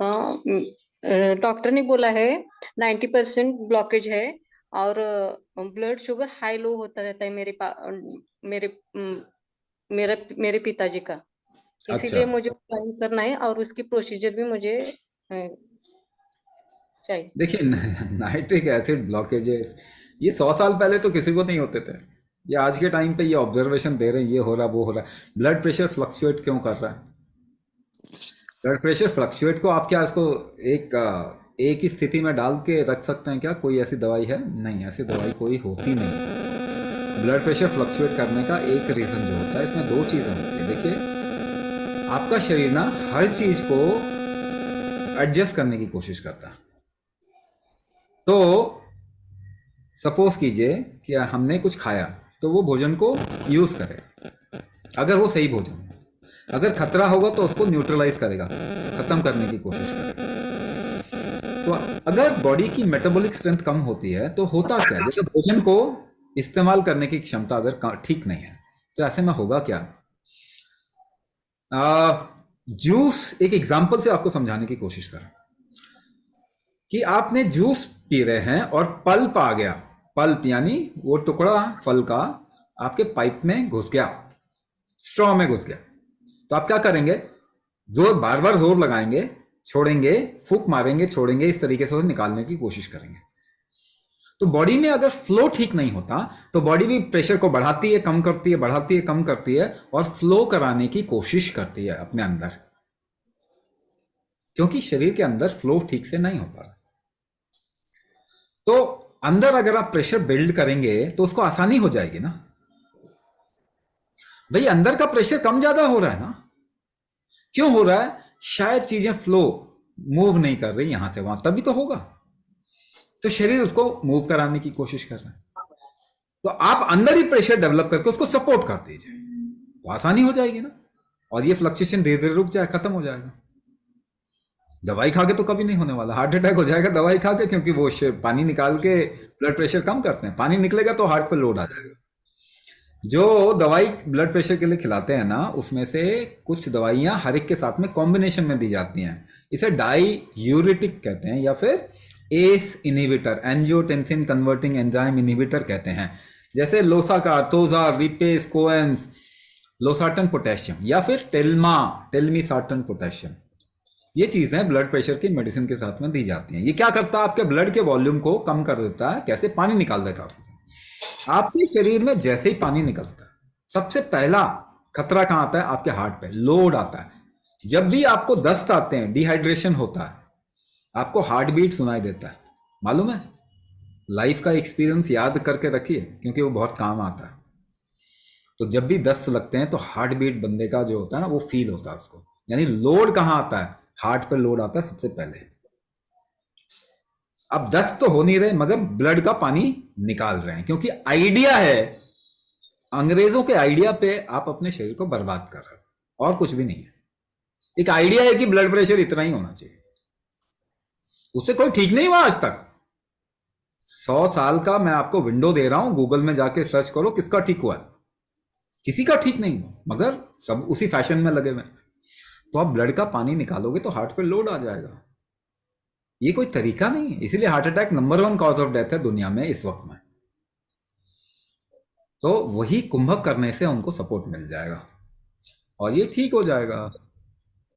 हाँ, डॉक्टर ने बोला है 90% ब्लॉकेज है। और ब्लड शुगर हाई लो होता रहता है मेरे मेरे मेरे पिताजी का। अच्छा, इसीलिए मुझे ज्वाइन करना है और उसकी प्रोसीजर भी मुझे चाहिए। देखिए नाइट्रिक एसिड ब्लॉकेजेस ये 100 साल पहले तो किसी को नहीं होते थे। ये आज के टाइम पे ये ऑब्जर्वेशन दे रहे हैं, ये हो रहा वो हो रहा है। ब्लड प्रेशर फ्लक्चुएट क्यों कर रहा है? ब्लड प्रेशर फ्लक्चुएट को आप क्या इसको एक ही स्थिति में डाल के रख सकते हैं क्या? कोई ऐसी दवाई है? नहीं, ऐसी दवाई कोई होती नहीं। ब्लड प्रेशर फ्लक्चुएट करने का एक रीज़न जो होता है, इसमें दो चीज़ें होती है। देखिए, आपका शरीर ना हर चीज़ को एडजस्ट करने की कोशिश करता है। तो सपोज कीजिए कि हमने कुछ खाया, तो वो भोजन को यूज़ करे। अगर वो सही भोजन, अगर खतरा होगा तो उसको न्यूट्रलाइज करेगा, खत्म करने की कोशिश करेगा। तो अगर बॉडी की मेटाबॉलिक स्ट्रेंथ कम होती है तो होता क्या, जैसे भोजन को इस्तेमाल करने की क्षमता अगर ठीक नहीं है, तो ऐसे में होगा क्या? जूस एक एग्जांपल से आपको समझाने की कोशिश करें कि आपने जूस पी रहे हैं और पल्प आ गया। पल्प यानी वो टुकड़ा फल का आपके पाइप में घुस गया, स्ट्रॉ में घुस गया। तो आप क्या करेंगे? जोर, बार बार जोर लगाएंगे, छोड़ेंगे, फूक मारेंगे, छोड़ेंगे, इस तरीके से निकालने की कोशिश करेंगे। तो बॉडी में अगर फ्लो ठीक नहीं होता तो बॉडी भी प्रेशर को बढ़ाती है, कम करती है, बढ़ाती है, कम करती है, और फ्लो कराने की कोशिश करती है अपने अंदर, क्योंकि शरीर के अंदर फ्लो ठीक से नहीं हो पा रहा। तो अंदर अगर आप प्रेशर बिल्ड करेंगे तो उसको आसानी हो जाएगी ना। भाई अंदर का प्रेशर कम ज्यादा हो रहा है ना। क्यों हो रहा है? शायद चीजें फ्लो मूव नहीं कर रही यहां से वहां, तभी तो होगा। तो शरीर उसको मूव कराने की कोशिश कर रहा है। तो आप अंदर ही प्रेशर डेवलप करके उसको सपोर्ट कर दीजिए, तो आसानी हो जाएगी ना। और ये फ्लक्चुएशन धीरे धीरे रुक जाए, खत्म हो जाएगा। दवाई खा के तो कभी नहीं होने वाला। हार्ट अटैक हो जाएगा दवाई खा के, क्योंकि वो पानी निकाल के ब्लड प्रेशर कम करते हैं। पानी निकलेगा तो हार्ट पर लोड आ जाएगा। जो दवाई ब्लड प्रेशर के लिए खिलाते हैं ना, उसमें से कुछ दवाइयां हर एक के साथ में कॉम्बिनेशन में दी जाती हैं। इसे डाई यूरेटिक कहते हैं, या फिर ACE inhibitor, angiotensin converting enzyme inhibitor कहते हैं। जैसे लोसाका, तोजा, रिपेस, कोएंस, लोसाटन पोटेशियम, या फिर टेल्मा, टेल्मीसाटन पोटेशियम। ये चीजें ब्लड प्रेशर की मेडिसिन के साथ में दी जाती हैं। ये क्या करता है? आपके ब्लड के वॉल्यूम को कम कर देता है। कैसे? पानी निकाल देता है। आपके शरीर में जैसे ही पानी निकलता है, सबसे पहला खतरा कहां आता है? आपके हार्ट पे लोड आता है। जब भी आपको दस्त आते हैं, डिहाइड्रेशन होता है, आपको हार्ट बीट सुनाई देता है। मालूम है? लाइफ का एक्सपीरियंस याद करके रखिए, क्योंकि वो बहुत काम आता है। तो जब भी दस्त लगते हैं तो हार्ट बीट बंदे का जो होता है ना, वो फील होता है उसको। यानी लोड कहां आता है? हार्ट पे लोड आता है सबसे पहले। अब दस्त तो हो नहीं रहे, मगर ब्लड का पानी निकाल रहे हैं, क्योंकि आइडिया है, अंग्रेजों के आइडिया पे आप अपने शरीर को बर्बाद कर रहे हो, और कुछ भी नहीं है। एक आइडिया है कि ब्लड प्रेशर इतना ही होना चाहिए, उससे कोई ठीक नहीं हुआ आज तक। 100 साल का मैं आपको विंडो दे रहा हूं, गूगल में जाके सर्च करो किसका ठीक हुआ है। किसी का ठीक नहीं हुआ, मगर सब उसी फैशन में लगे हुए। तो आप ब्लड का पानी निकालोगे तो हार्ट पे लोड आ जाएगा। ये कोई तरीका नहीं है। इसीलिए heart attack number 1 cause of death है दुनिया में इस वक्त में। तो वही कुंभक करने से उनको सपोर्ट मिल जाएगा और ये ठीक हो जाएगा।